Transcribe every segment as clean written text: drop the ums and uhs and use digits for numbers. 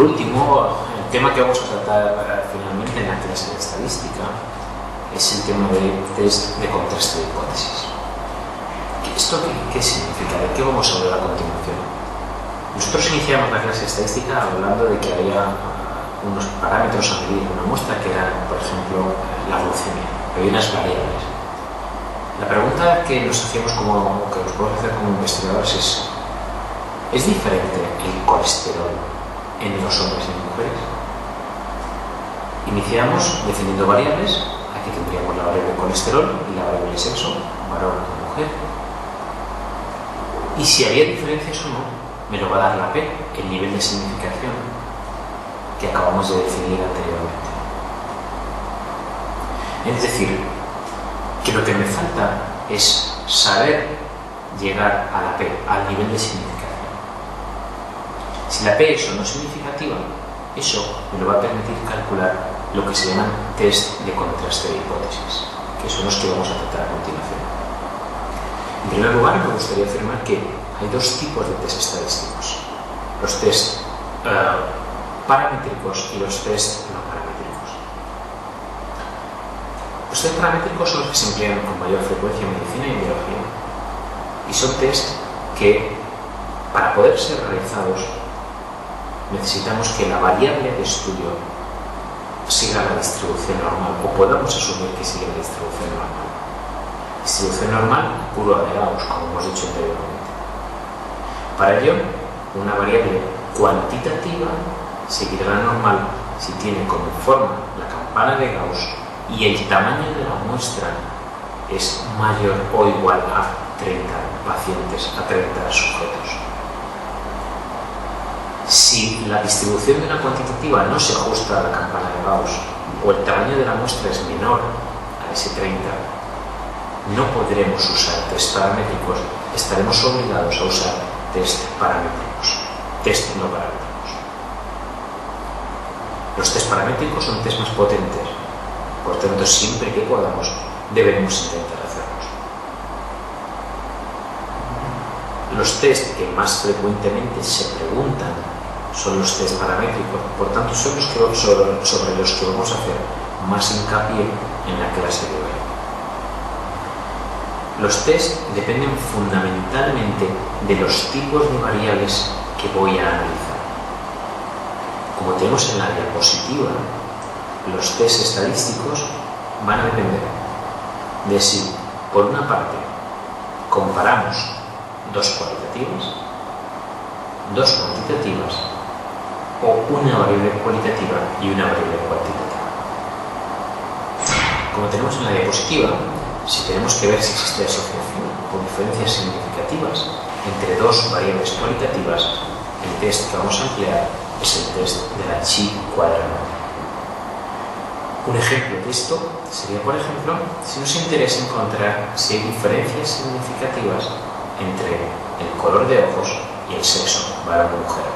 último, el tema que vamos a tratar finalmente en la clase de estadística es el tema de test de contraste de hipótesis. ¿Esto qué significa? ¿De qué vamos a hablar a continuación? Nosotros iniciamos la clase de estadística hablando de que había unos parámetros a medir en una muestra que eran, por ejemplo, la glucemia, pero hay unas variables. La pregunta que nos hacemos que nos podemos hacer como investigadores ¿es diferente el colesterol en los hombres y en mujeres? Iniciamos definiendo variables. Aquí tendríamos la variable colesterol y la variable sexo, varón o mujer. Y si había diferencias o no, me lo va a dar la P, el nivel de significación que acabamos de definir anteriormente. Es decir, que lo que me falta es saber llegar a la P, al nivel de significación. Si la P es o no significativa, eso me lo va a permitir calcular lo que se llaman test de contraste de hipótesis, que son los que vamos a tratar a continuación. En primer lugar, me gustaría afirmar que hay dos tipos de test estadísticos: los test paramétricos y los test no paramétricos. Los test paramétricos son los que se emplean con mayor frecuencia en medicina y en biología, y son test que, para poder ser realizados, necesitamos que la variable de estudio siga la distribución normal, o podamos asumir que sigue la distribución normal. Distribución normal, curva de Gauss, como hemos dicho anteriormente. Para ello, una variable cuantitativa seguirá la normal si tiene como forma la campana de Gauss y el tamaño de la muestra es mayor o igual a 30 pacientes, a 30 sujetos. Si la distribución de una cuantitativa no se ajusta a la campana de Gauss o el tamaño de la muestra es menor a ese 30, no podremos usar test paramétricos, estaremos obligados a usar test paramétricos, test no paramétricos. Los test paramétricos son test más potentes, por tanto, siempre que podamos, debemos intentar hacerlos. Los test que más frecuentemente se preguntan son los test paramétricos, por tanto, son los que, sobre los que vamos a hacer más hincapié en la clase de hoy. Los test dependen fundamentalmente de los tipos de variables que voy a analizar. Como tenemos en la diapositiva, los test estadísticos van a depender de si, por una parte, comparamos dos cualitativas, dos cuantitativas o una variable cualitativa y una variable cuantitativa. Como tenemos en la diapositiva, si tenemos que ver si existe asociación o diferencias significativas entre dos variables cualitativas, el test que vamos a emplear es el test de la chi cuadrada. Un ejemplo de esto sería, por ejemplo, si nos interesa encontrar si hay diferencias significativas entre el color de ojos y el sexo varón-mujer.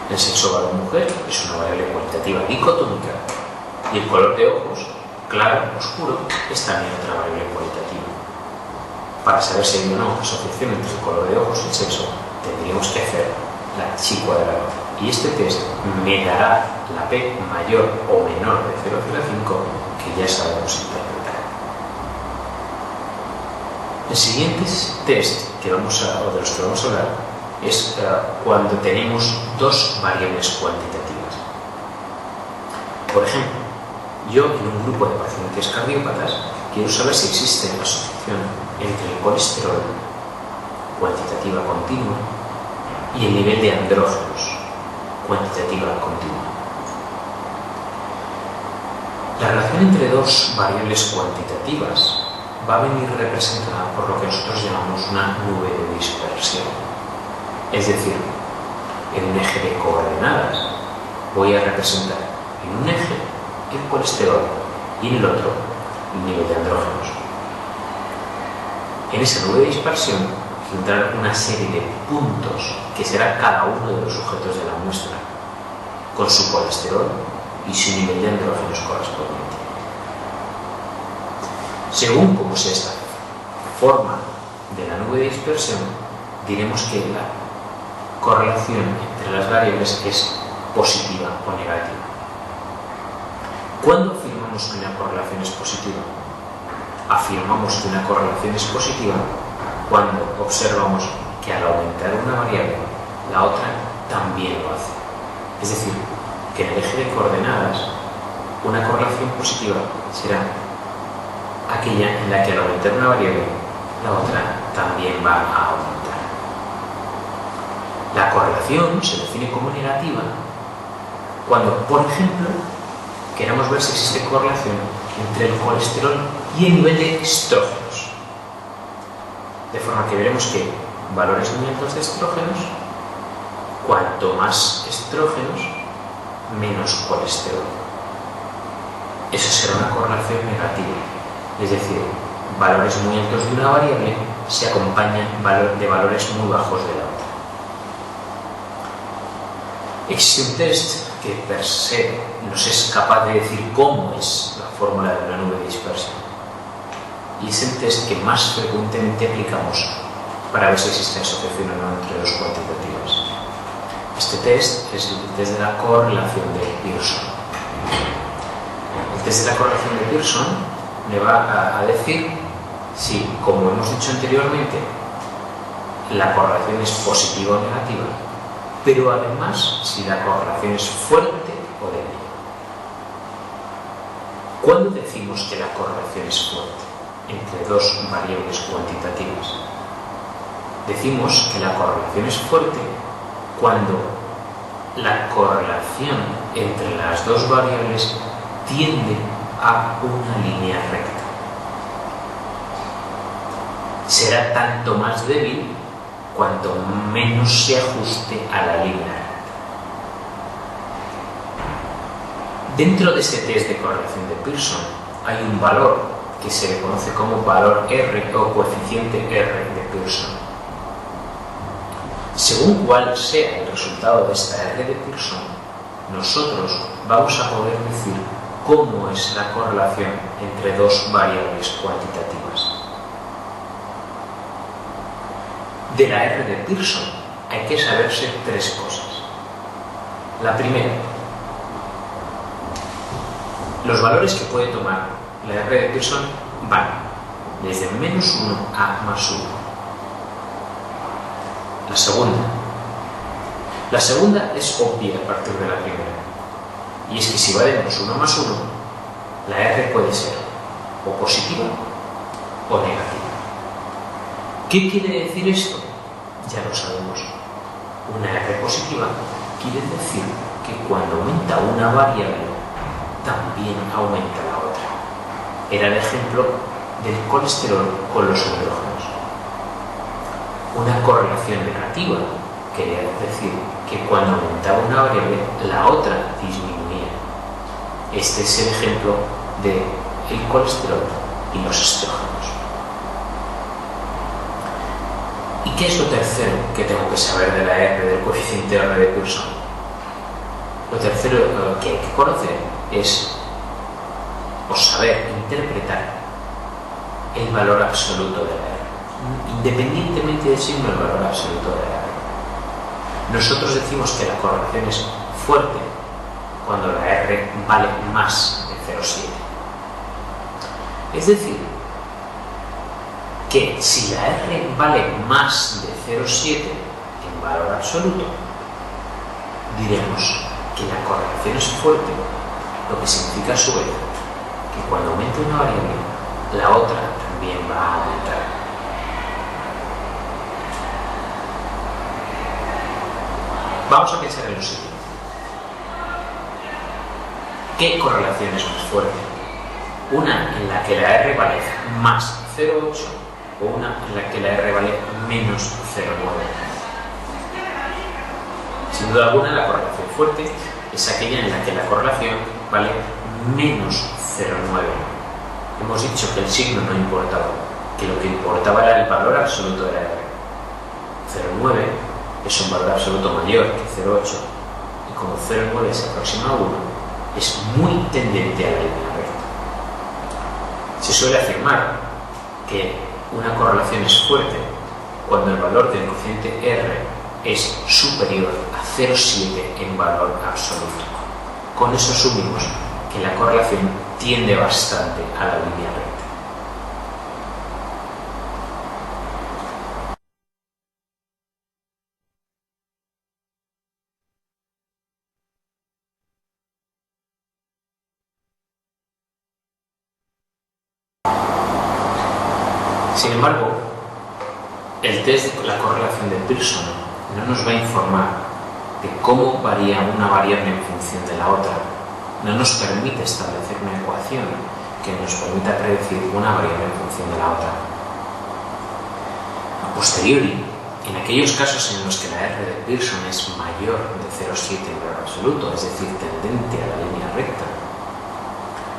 El sexo varón-mujer es una variable cualitativa dicotómica y el color de ojos, claro o oscuro, es también otra variable cualitativa. Para saber si hay o no asociación entre el color de ojos y el sexo, tendríamos que hacer la chi cuadrada. Y este test me dará la P mayor o menor de 0,05 que ya sabemos interpretar. El siguiente test de los que vamos a hablar es cuando tenemos dos variables cuantitativas. Por ejemplo, yo en un grupo de pacientes cardiópatas quiero saber si existe asociación entre el colesterol, cuantitativa continua, y el nivel de andrógenos, cuantitativa continua. La relación entre dos variables cuantitativas va a venir representada por lo que nosotros llamamos una nube de dispersión. Es decir, en un eje de coordenadas voy a representar en un eje el colesterol y en el otro el nivel de andrógenos. En esa nube de dispersión tendrán una serie de puntos que será cada uno de los sujetos de la muestra, con su colesterol y su nivel de andrógenos correspondiente. Según cómo sea esta forma de la nube de dispersión, diremos que la correlación entre las variables es positiva o negativa. ¿Cuándo afirmamos que una correlación es positiva? Afirmamos que una correlación es positiva cuando observamos que al aumentar una variable, la otra también lo hace. Es decir, que en el eje de coordenadas, una correlación positiva será aquella en la que al aumentar una variable, la otra también va a aumentar. La correlación se define como negativa cuando, por ejemplo, queramos ver si existe correlación entre el colesterol y el nivel de estrógenos. De forma que veremos que valores muy altos de estrógenos, cuanto más estrógenos, menos colesterol. Eso será una correlación negativa. Es decir, valores muy altos de una variable se acompañan de valores muy bajos de la otra. Existe un test que per se nos es capaz de decir cómo es la fórmula de una nube de dispersión. Y es el test que más frecuentemente aplicamos para ver si existe asociación o no entre dos cuantitativas. Este test es el test de la correlación de Pearson. El test de la correlación de Pearson me va a decir si, como hemos dicho anteriormente, la correlación es positiva o negativa, pero además si la correlación es fuerte o débil. ¿Cuándo decimos que la correlación es fuerte entre dos variables cuantitativas? Decimos que la correlación es fuerte cuando la correlación entre las dos variables tiende a una línea recta. Será tanto más débil cuanto menos se ajuste a la línea recta. Dentro de este test de correlación de Pearson hay un valor que se le conoce como valor R o coeficiente R de Pearson. Según cuál sea el resultado de esta R de Pearson, nosotros vamos a poder decir cómo es la correlación entre dos variables cuantitativas. De la R de Pearson hay que saberse tres cosas. La primera, los valores que puede tomar la R de Pearson van desde -1 a +1. La segunda es obvia a partir de la primera, y es que si va de -1 a +1, la R puede ser o positiva o negativa. ¿Qué quiere decir esto? Ya lo sabemos. Una R positiva quiere decir que cuando aumenta una variable, también aumenta la otra. Era el ejemplo del colesterol con los hidrógenos. Una correlación negativa quería decir que cuando aumentaba una variable, la otra disminuía. Este es el ejemplo del colesterol y los estrógenos. ¿Y qué es lo tercero que tengo que saber de la R, del coeficiente R de Pearson? Lo tercero que hay que conocer es o saber interpretar el valor absoluto de la R, independientemente del signo del valor absoluto de la R. Nosotros decimos que la correlación es fuerte cuando la R vale más de 0,7. Es decir, que si la R vale más de 0,7 en valor absoluto, diremos que la correlación es fuerte, lo que significa a su vez que cuando aumente una variable, la otra también va a aumentar. Vamos a pensar en lo siguiente. ¿Qué correlación es más fuerte? Una en la que la R vale más 0,8 o una en la que la R vale menos 0,9. Sin duda alguna, la correlación fuerte es aquella en la que la correlación vale menos 0,9. Hemos dicho que el signo no importaba, que lo que importaba era el valor absoluto de la R. 0,9 es un valor absoluto mayor que 0,8 y como 0,9 se aproxima a 1, es muy tendente a la línea recta. Se suele afirmar que una correlación es fuerte cuando el valor del coeficiente R es superior a 0,7 en valor absoluto. Con eso asumimos que la correlación tiende bastante a la línea recta. Sin embargo, el test de la correlación de Pearson no nos va a informar de cómo varía una variable en función de la otra. No nos permite establecer una ecuación que nos permita predecir una variable en función de la otra. A posteriori, en aquellos casos en los que la R de Pearson es mayor de 0,7 en valor absoluto, es decir, tendente a la línea recta,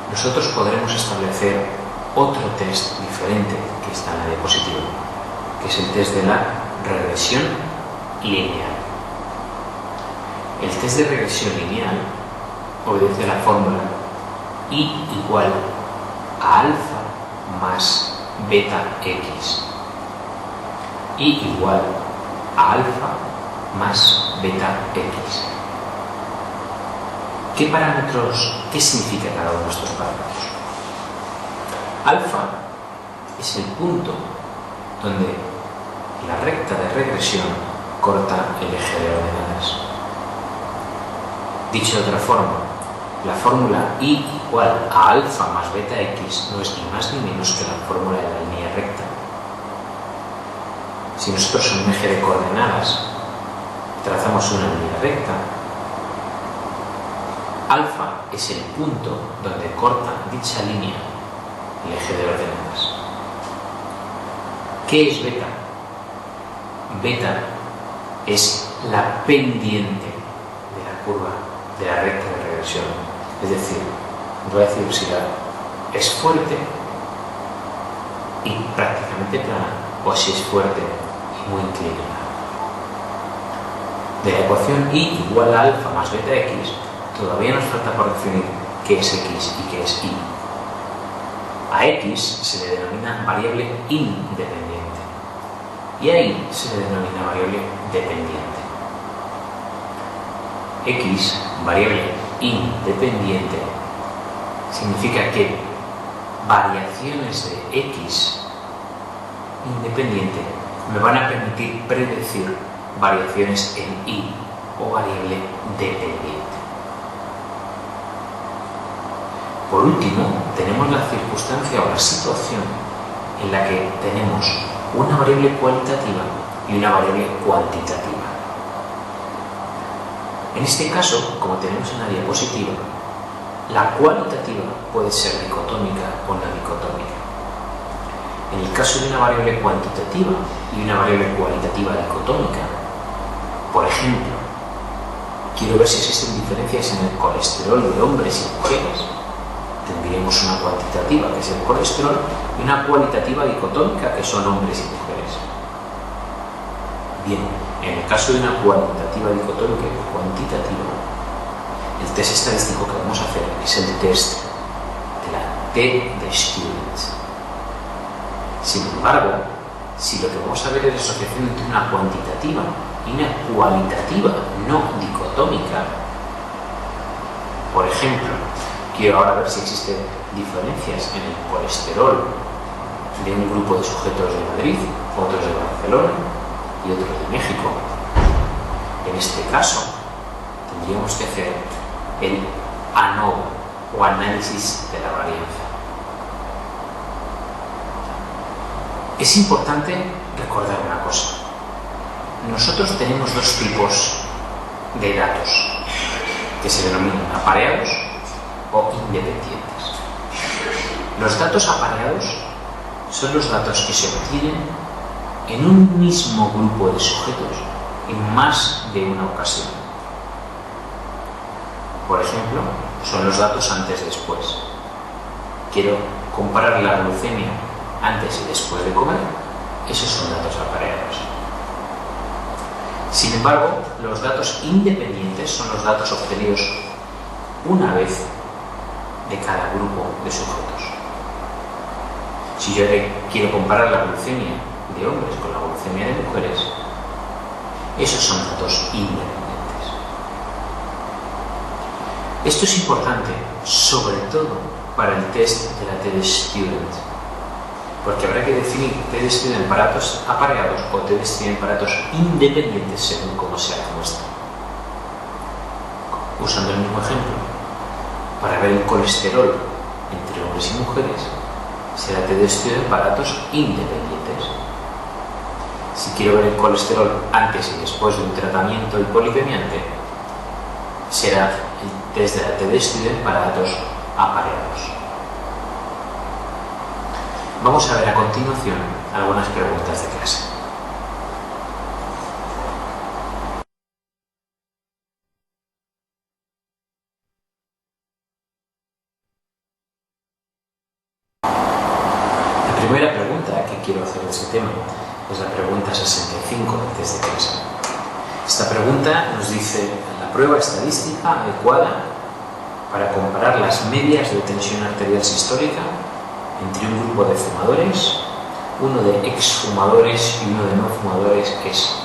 nosotros podremos establecer otro test diferente que está en la diapositiva, que es el test de la regresión lineal. El test de regresión lineal obedece a la fórmula I igual a alfa más beta x. I igual a alfa más beta x. ¿Qué significa cada uno de estos parámetros? Alfa es el punto donde la recta de regresión corta el eje de ordenadas. Dicho de otra forma, la fórmula I igual a alfa más beta x no es ni más ni menos que la fórmula de la línea recta. Si nosotros en un eje de coordenadas trazamos una línea recta, alfa es el punto donde corta dicha línea el eje de ordenadas. ¿Qué es beta? Beta es la pendiente de la curva de la recta de regresión. Es decir, voy a decir si es fuerte y prácticamente plana, o si es fuerte y muy inclinada. De la ecuación I igual a alfa más beta x, todavía nos falta por definir qué es x y qué es y. A x se le denomina variable independiente y a y se le denomina variable dependiente. X, variable independiente, significa que variaciones de x independiente me van a permitir predecir variaciones en y o variable dependiente. Por último, tenemos la circunstancia o la situación en la que tenemos una variable cualitativa y una variable cuantitativa. En este caso, como tenemos en la diapositiva, la cualitativa puede ser dicotómica o no dicotómica. En el caso de una variable cuantitativa y una variable cualitativa dicotómica, por ejemplo, quiero ver si existen diferencias en el colesterol de hombres y mujeres, tendríamos una cuantitativa, que es el colesterol, y una cualitativa dicotómica, que son hombres y mujeres. Bien, en el caso de una cualitativa dicotómica y cuantitativa, el test estadístico que vamos a hacer es el test de la T de Student. Sin embargo, si lo que vamos a ver es la asociación entre una cuantitativa y una cualitativa no dicotómica, por ejemplo, quiero ahora ver si existen diferencias en el colesterol de un grupo de sujetos de Madrid, otros de Barcelona y otros de México. En este caso, tendríamos que hacer el ANOVA o análisis de la varianza. Es importante recordar una cosa. Nosotros tenemos dos tipos de datos que se denominan apareados o independientes. Los datos apareados son los datos que se obtienen en un mismo grupo de sujetos en más de una ocasión. Por ejemplo, son los datos antes y después. Quiero comparar la glucemia antes y después de comer. Esos son datos apareados. Sin embargo, los datos independientes son los datos obtenidos una vez de cada grupo de sujetos. Si yo quiero comparar la glucemia de hombres con la glucemia de mujeres, Esos son datos independientes. Esto es importante, sobre todo para el test de la TD-Student, porque habrá que definir TD-Student para datos apareados o TD-Student para datos independientes según cómo sea la muestra. Usando el mismo ejemplo, para ver el colesterol entre hombres y mujeres, será TD-Student para datos independientes. Si quiero ver el colesterol antes y después de un tratamiento hipolipemiante, será el test de la TD-Student para datos apareados. Vamos a ver a continuación algunas preguntas de clase. La primera pregunta que quiero hacer de este tema es la pregunta 65 del test de clase. Esta pregunta nos dice: la prueba estadística adecuada para comparar las medias de tensión arterial sistólica entre un grupo de fumadores, uno de exfumadores y uno de no fumadores es.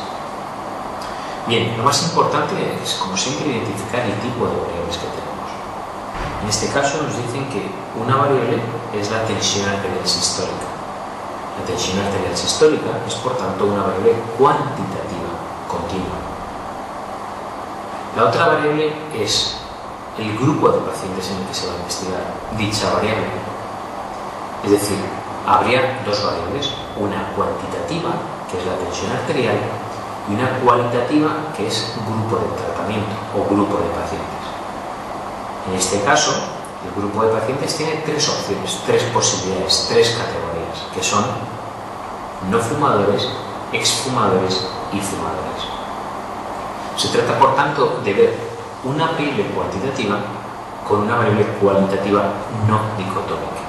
Bien, lo más importante es, como siempre, identificar el tipo de variables que tenemos. En este caso nos dicen que una variable es la tensión arterial sistólica. La tensión arterial sistólica es, por tanto, una variable cuantitativa continua. La otra variable es el grupo de pacientes en el que se va a investigar dicha variable. Es decir, habría dos variables, una cuantitativa, que es la tensión arterial, y una cualitativa, que es grupo de tratamiento o grupo de pacientes. En este caso, el grupo de pacientes tiene tres opciones, tres posibilidades, tres categorías, que son no fumadores, exfumadores y fumadores. Se trata, por tanto, de ver una variable cuantitativa con una variable cualitativa no dicotómica.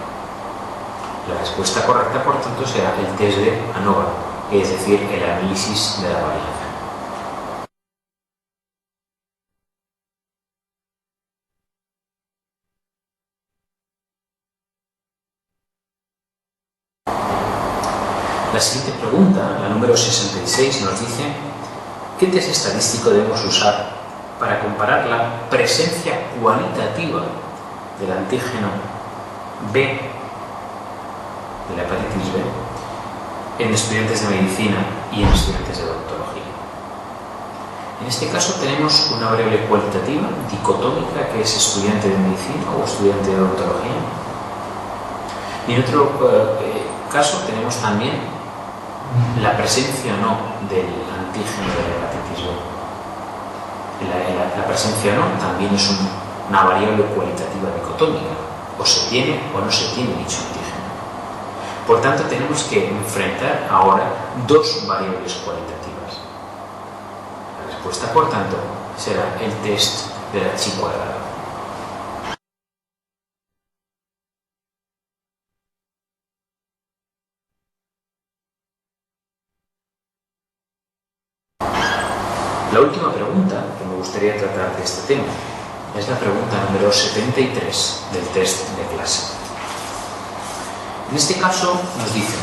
La respuesta correcta, por tanto, será el test de ANOVA, es decir, el análisis de la varianza. La siguiente pregunta, la número 66, nos dice: ¿qué test estadístico debemos usar para comparar la presencia cualitativa del antígeno B, de la hepatitis B, en estudiantes de medicina y en estudiantes de odontología? En este caso tenemos una variable cualitativa dicotómica, que es estudiante de medicina o estudiante de odontología. Y en otro caso tenemos también la presencia o no del antígeno de la hepatitis B. La presencia o no también es una variable cualitativa dicotómica, o se tiene o no se tiene dicho antígeno. Por tanto, tenemos que enfrentar ahora dos variables cualitativas. La respuesta, por tanto, será el test de la chi cuadrada. La última pregunta que me gustaría tratar de este tema es la pregunta número 73 del test de clase. En este caso nos dice: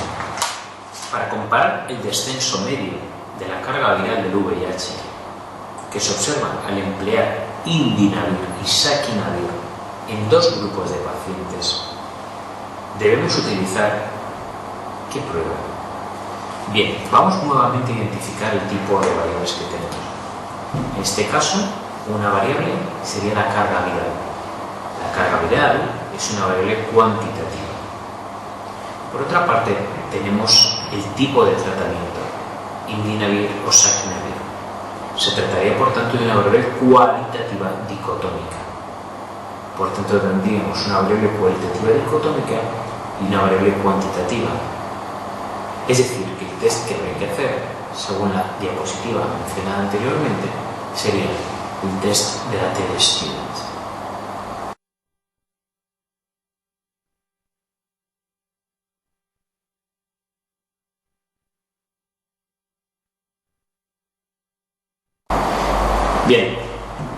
para comparar el descenso medio de la carga viral del VIH que se observa al emplear indinavir y saquinavir en dos grupos de pacientes, debemos utilizar ¿qué prueba? Bien, vamos nuevamente a identificar el tipo de variables que tenemos. En este caso, una variable sería la carga viral. La carga viral es una variable cuantitativa. Por otra parte, tenemos el tipo de tratamiento, indinavir o saquinavir. Se trataría, por tanto, de una variable cualitativa dicotómica. Por tanto, tendríamos una variable cualitativa dicotómica y una variable cuantitativa. Es decir, que el test que habría que hacer, según la diapositiva mencionada anteriormente, sería el test de la TD-Student. Bien,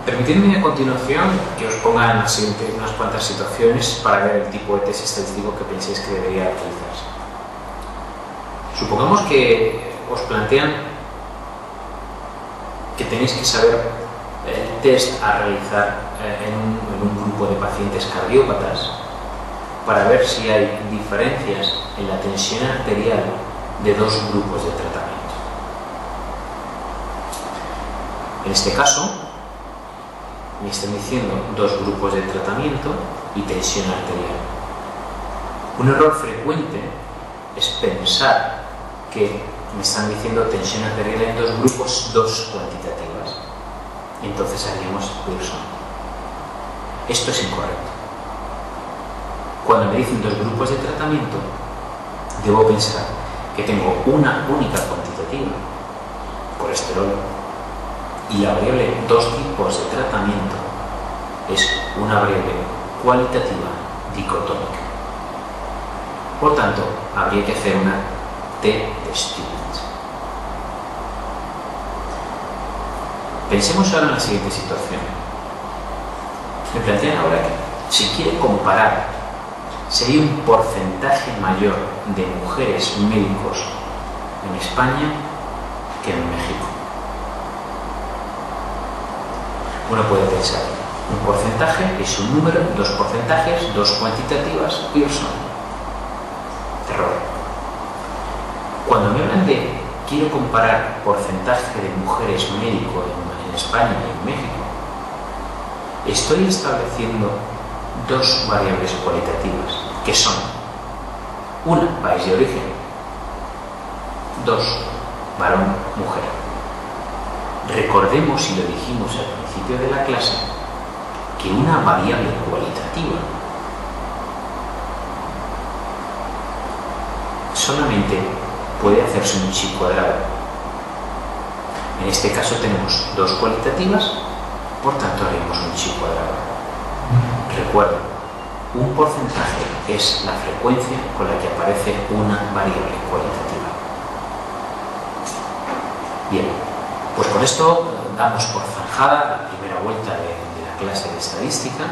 permitidme a continuación que os ponga en unas cuantas situaciones para ver el tipo de test estadístico que penséis que debería realizarse. Supongamos que os plantean que tenéis que saber el test a realizar en un grupo de pacientes cardiópatas para ver si hay diferencias en la tensión arterial de dos grupos de tratamiento. En este caso, me están diciendo dos grupos de tratamiento y tensión arterial. Un error frecuente es pensar que me están diciendo tensión arterial en dos grupos, dos cuantitativas. Y entonces haríamos Pearson. Esto es incorrecto. Cuando me dicen dos grupos de tratamiento, debo pensar que tengo una única cuantitativa, colesterol, y la variable dos tipos de tratamiento es una variable cualitativa dicotómica. Por tanto, habría que hacer una T de Student. Pensemos ahora en la siguiente situación. Me plantean ahora que si quiere comparar si hay un porcentaje mayor de mujeres médicos en España que en México. Uno puede pensar, un porcentaje es un número, dos porcentajes, dos cuantitativas, Pearson. Error. Cuando me hablan de quiero comparar porcentaje de mujeres médicos en España y en México, estoy estableciendo dos variables cualitativas, que son una, país de origen, dos, varón, mujer. Recordemos, y lo dijimos al principio de la clase, que una variable cualitativa solamente puede hacerse un chi cuadrado. En este caso tenemos dos cualitativas, por tanto haremos un chi cuadrado. Recuerda, un porcentaje es la frecuencia con la que aparece una variable cualitativa. Bien, pues con esto damos por zanjada la primera vuelta de la clase de estadística.